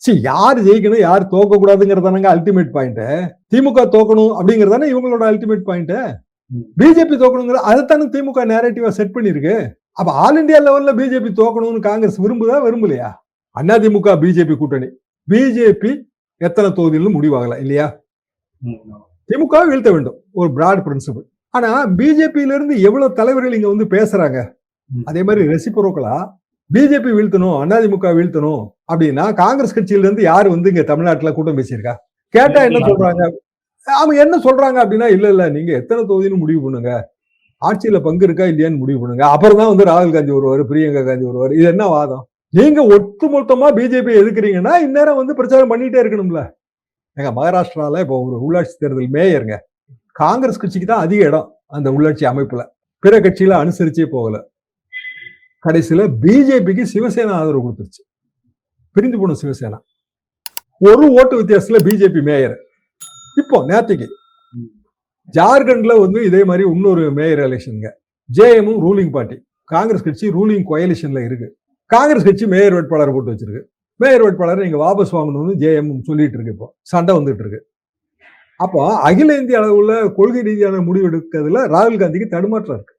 சரி, யார் ஜெயிக்கணும் யார் தோக்க கூடாதுங்கிறதானங்க அல்டிமேட் பாயிண்ட். திமுக தோக்கணும் அப்படிங்கறதானே இவங்களோட அல்டிமேட் பாயிண்ட். பிஜேபி தோக்கணுங்கிற அதைத்தானே திமுக நேரேட்டிவா செட் பண்ணிருக்கு. அப்ப ஆல் இந்தியா லெவல்ல பிஜேபி தோக்கணும்னு காங்கிரஸ் விரும்புதா விரும்பலையா? அதிமுக பிஜேபி கூட்டணி, பிஜேபி எத்தனை தொகுதியிலும் முடிவாகல இல்லையா? திமுக வீழ்த்த வேண்டும், ஒரு பிராட் பிரின்சிபல். ஆனா பிஜேபியில இருந்து எவ்வளவு தலைவர்கள் இங்க வந்து பேசுறாங்க. அதே மாதிரி ரெசிப்ரோக்கலா பிஜேபி வீழ்த்தணும், அதிமுக வீழ்த்தணும் அப்படின்னா காங்கிரஸ் கட்சியில இருந்து யாரு வந்து இங்க தமிழ்நாட்டுல கூட்டம் பேசியிருக்கா? கேட்டா என்ன சொல்றாங்க? அவங்க என்ன சொல்றாங்க அப்படின்னா, இல்ல நீங்க எத்தனை தொகுதின்னு முடிவு பண்ணுங்க, ஆட்சியில பங்கு இருக்கா இல்லையான்னு முடிவு பண்ணுங்க, அப்புறம் தான் வந்து ராகுல் காந்தி வருவாரு, பிரியங்கா காந்தி வருவாரு. இது என்ன வாதம்? நீங்க ஒட்டுமொத்தமா பிஜேபி எதுக்குறீங்கன்னா இந்நேரம் வந்து பிரச்சாரம் பண்ணிட்டே இருக்கணும்ல. எங்க மகாராஷ்டிரால இப்போ ஒரு உள்ளாட்சி தேர்தல் மேயருங்க, காங்கிரஸ் கட்சிக்கு தான் அதிக இடம் அந்த உள்ளாட்சி அமைப்புல, பிற கட்சியில அனுசரிச்சே போகல. கடைசியில பிஜேபிக்கு சிவசேனா ஆதரவு கொடுத்துருச்சு. பிரிந்து போன சிவசேனா ஒரு ஓட்டு வித்தியாசத்துல பிஜேபி மேயர். இப்போ நேத்திக்கு ஜார்க்கண்ட்ல வந்து இதே மாதிரி இன்னொரு மேயர் எலெக்ஷனுங்க. ஜேஎம் ரூலிங் பார்ட்டி, காங்கிரஸ் கட்சி ரூலிங் கோயலிஷன்ல இருக்கு. காங்கிரஸ் கட்சி மேயர் வேட்பாளர் போட்டு வச்சிருக்கு. மேயர் வேட்பாளர் நீங்க வாபஸ் வாங்கணும்னு ஜேஎம் சொல்லிட்டு இருக்கு. இப்போ சண்டை வந்துட்டு இருக்கு. அப்போ அகில இந்திய அளவுல கொள்கை ரீதியான முடிவு எடுக்கிறதுல ராகுல் காந்திக்கு தடுமாற்றம் இருக்கு.